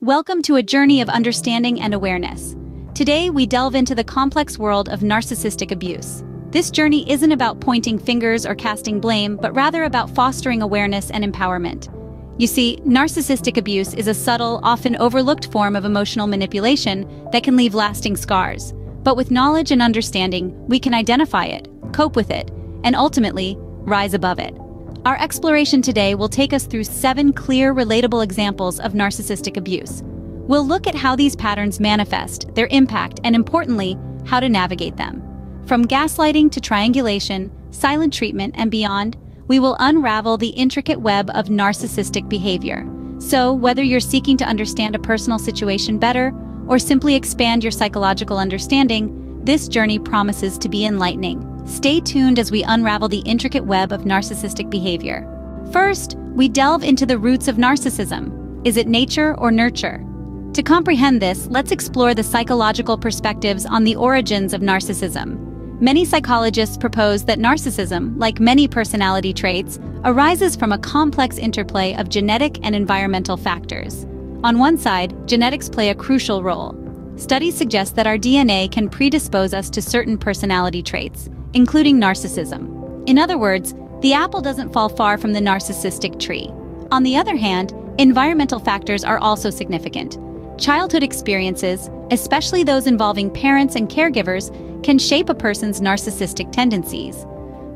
Welcome to a journey of understanding and awareness. Today, we delve into the complex world of narcissistic abuse. This journey isn't about pointing fingers or casting blame, but rather about fostering awareness and empowerment. You see, narcissistic abuse is a subtle, often overlooked form of emotional manipulation that can leave lasting scars. But with knowledge and understanding, we can identify it, cope with it, and ultimately, rise above it. Our exploration today will take us through 7 clear, relatable examples of narcissistic abuse. We'll look at how these patterns manifest, their impact, and importantly, how to navigate them. From gaslighting to triangulation, silent treatment, and beyond, we will unravel the intricate web of narcissistic behavior. So, whether you're seeking to understand a personal situation better or simply expand your psychological understanding, this journey promises to be enlightening. Stay tuned as we unravel the intricate web of narcissistic behavior. First, we delve into the roots of narcissism. Is it nature or nurture? To comprehend this, let's explore the psychological perspectives on the origins of narcissism. Many psychologists propose that narcissism, like many personality traits, arises from a complex interplay of genetic and environmental factors. On one side, genetics play a crucial role. Studies suggest that our DNA can predispose us to certain personality traits, including narcissism. In other words, the apple doesn't fall far from the narcissistic tree. On the other hand, environmental factors are also significant. Childhood experiences, especially those involving parents and caregivers, can shape a person's narcissistic tendencies.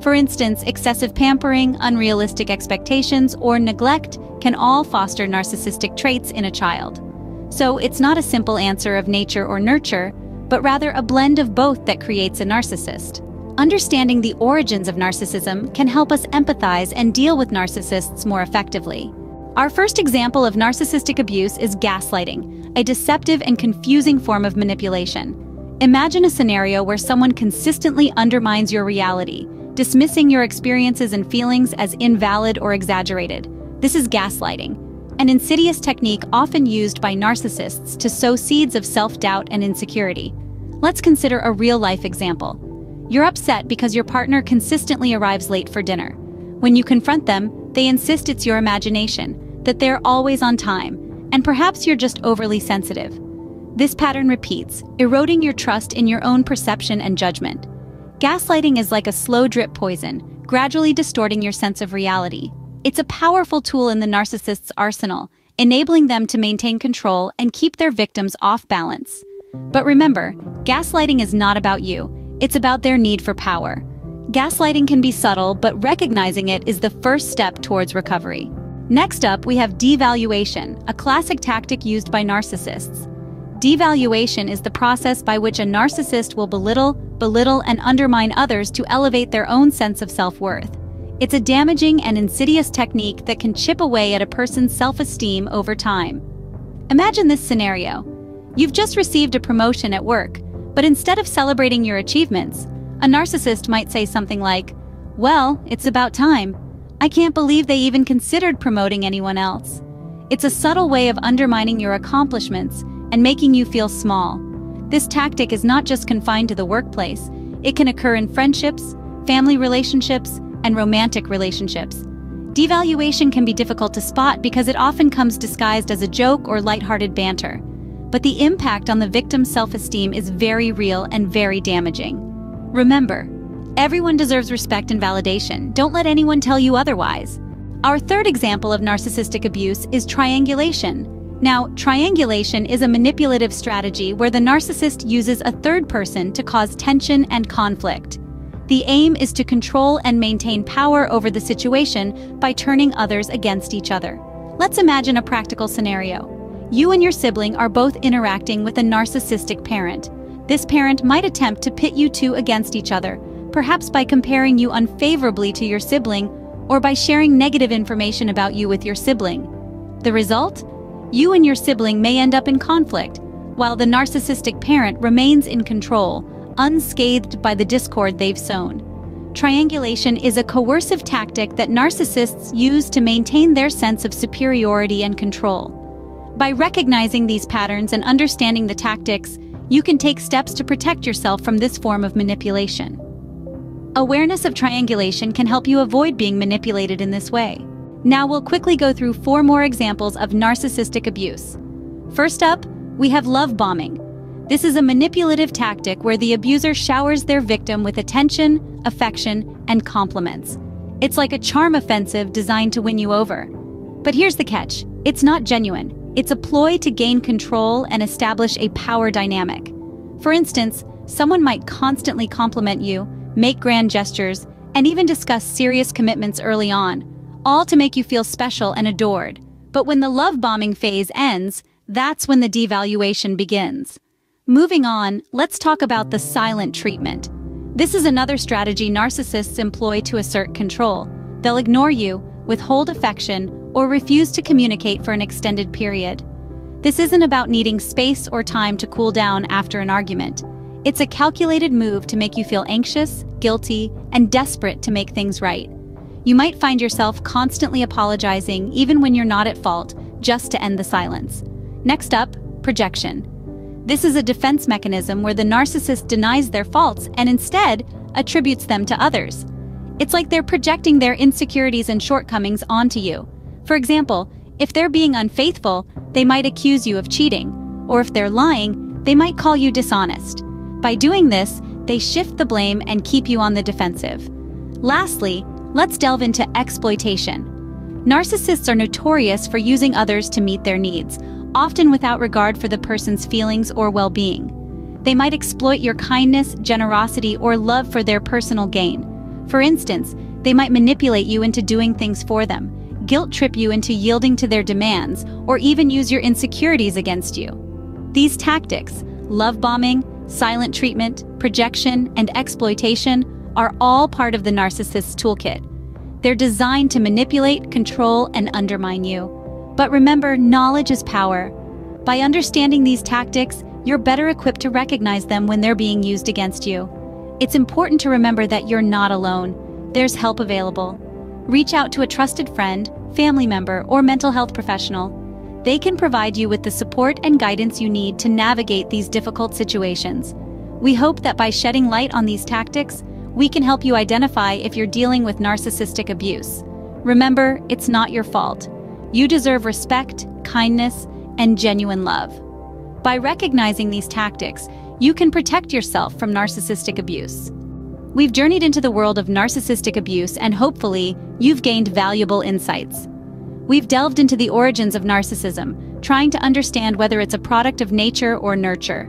For instance, excessive pampering, unrealistic expectations, or neglect can all foster narcissistic traits in a child. So it's not a simple answer of nature or nurture, but rather a blend of both that creates a narcissist. Understanding the origins of narcissism can help us empathize and deal with narcissists more effectively. Our first example of narcissistic abuse is gaslighting, a deceptive and confusing form of manipulation. Imagine a scenario where someone consistently undermines your reality, dismissing your experiences and feelings as invalid or exaggerated. This is gaslighting, an insidious technique often used by narcissists to sow seeds of self-doubt and insecurity. Let's consider a real-life example. You're upset because your partner consistently arrives late for dinner. When you confront them, they insist it's your imagination, that they're always on time, and perhaps you're just overly sensitive. This pattern repeats, eroding your trust in your own perception and judgment. Gaslighting is like a slow drip poison, gradually distorting your sense of reality. It's a powerful tool in the narcissist's arsenal, enabling them to maintain control and keep their victims off balance. But remember, gaslighting is not about you. It's about their need for power. Gaslighting can be subtle, but recognizing it is the first step towards recovery. Next up, we have devaluation, a classic tactic used by narcissists. Devaluation is the process by which a narcissist will belittle, and undermine others to elevate their own sense of self-worth. It's a damaging and insidious technique that can chip away at a person's self-esteem over time. Imagine this scenario. You've just received a promotion at work, but instead of celebrating your achievements, a narcissist might say something like, "Well, it's about time. I can't believe they even considered promoting anyone else." It's a subtle way of undermining your accomplishments and making you feel small. This tactic is not just confined to the workplace. It can occur in friendships, family relationships, and romantic relationships. Devaluation can be difficult to spot because it often comes disguised as a joke or lighthearted banter. But the impact on the victim's self-esteem is very real and very damaging. Remember, everyone deserves respect and validation. Don't let anyone tell you otherwise. Our third example of narcissistic abuse is triangulation. Now, triangulation is a manipulative strategy where the narcissist uses a third person to cause tension and conflict. The aim is to control and maintain power over the situation by turning others against each other. Let's imagine a practical scenario. You and your sibling are both interacting with a narcissistic parent. This parent might attempt to pit you two against each other, perhaps by comparing you unfavorably to your sibling or by sharing negative information about you with your sibling. The result? You and your sibling may end up in conflict, while the narcissistic parent remains in control, unscathed by the discord they've sown. Triangulation is a coercive tactic that narcissists use to maintain their sense of superiority and control. By recognizing these patterns and understanding the tactics, you can take steps to protect yourself from this form of manipulation. Awareness of triangulation can help you avoid being manipulated in this way. Now we'll quickly go through 4 more examples of narcissistic abuse. First up, we have love bombing. This is a manipulative tactic where the abuser showers their victim with attention, affection, and compliments. It's like a charm offensive designed to win you over. But here's the catch: it's not genuine. It's a ploy to gain control and establish a power dynamic. For instance, someone might constantly compliment you, make grand gestures, and even discuss serious commitments early on, all to make you feel special and adored. But when the love bombing phase ends, that's when the devaluation begins. Moving on, let's talk about the silent treatment. This is another strategy narcissists employ to assert control. They'll ignore you, withhold affection, or refuse to communicate for an extended period. This isn't about needing space or time to cool down after an argument. It's a calculated move to make you feel anxious, guilty, and desperate to make things right. You might find yourself constantly apologizing even when you're not at fault, just to end the silence. Next up, projection. This is a defense mechanism where the narcissist denies their faults and instead attributes them to others. It's like they're projecting their insecurities and shortcomings onto you. For example, if they're being unfaithful, they might accuse you of cheating, or if they're lying, they might call you dishonest. By doing this, they shift the blame and keep you on the defensive. Lastly, let's delve into exploitation. Narcissists are notorious for using others to meet their needs, often without regard for the person's feelings or well-being. They might exploit your kindness, generosity, or love for their personal gain. For instance, they might manipulate you into doing things for them, guilt-trip you into yielding to their demands, or even use your insecurities against you. These tactics, love bombing, silent treatment, projection, and exploitation, are all part of the narcissist's toolkit. They're designed to manipulate, control, and undermine you. But remember, knowledge is power. By understanding these tactics, you're better equipped to recognize them when they're being used against you. It's important to remember that you're not alone. There's help available. Reach out to a trusted friend, family member, or mental health professional. They can provide you with the support and guidance you need to navigate these difficult situations. We hope that by shedding light on these tactics, we can help you identify if you're dealing with narcissistic abuse. Remember, it's not your fault. You deserve respect, kindness, and genuine love. By recognizing these tactics, you can protect yourself from narcissistic abuse. We've journeyed into the world of narcissistic abuse, and hopefully, you've gained valuable insights. We've delved into the origins of narcissism, trying to understand whether it's a product of nature or nurture.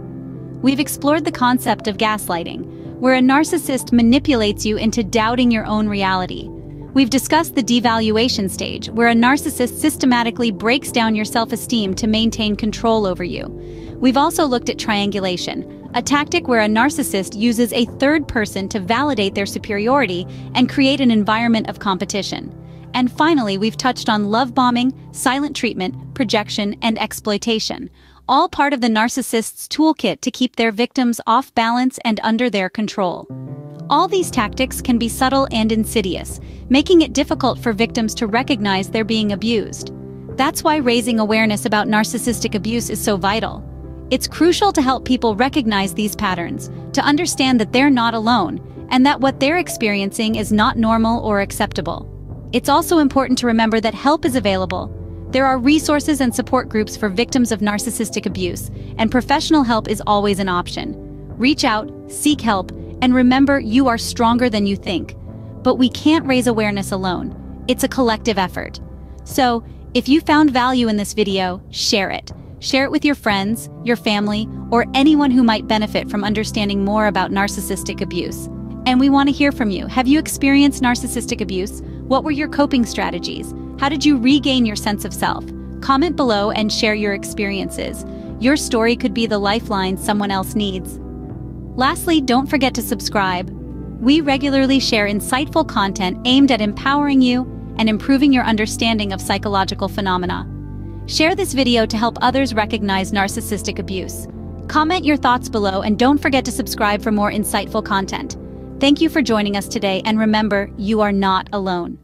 We've explored the concept of gaslighting, where a narcissist manipulates you into doubting your own reality. We've discussed the devaluation stage, where a narcissist systematically breaks down your self-esteem to maintain control over you. We've also looked at triangulation, a tactic where a narcissist uses a third person to validate their superiority and create an environment of competition. And finally, we've touched on love bombing, silent treatment, projection, and exploitation, all part of the narcissist's toolkit to keep their victims off balance and under their control. All these tactics can be subtle and insidious, making it difficult for victims to recognize they're being abused. That's why raising awareness about narcissistic abuse is so vital. It's crucial to help people recognize these patterns, to understand that they're not alone, and that what they're experiencing is not normal or acceptable. It's also important to remember that help is available. There are resources and support groups for victims of narcissistic abuse, and professional help is always an option. Reach out, seek help, and remember, you are stronger than you think. But we can't raise awareness alone. It's a collective effort. So, if you found value in this video, share it. Share it with your friends, your family, or anyone who might benefit from understanding more about narcissistic abuse. And we want to hear from you. Have you experienced narcissistic abuse? What were your coping strategies? How did you regain your sense of self? Comment below and share your experiences. Your story could be the lifeline someone else needs. Lastly, don't forget to subscribe. We regularly share insightful content aimed at empowering you and improving your understanding of psychological phenomena. Share this video to help others recognize narcissistic abuse. Comment your thoughts below and don't forget to subscribe for more insightful content. Thank you for joining us today, and remember, you are not alone.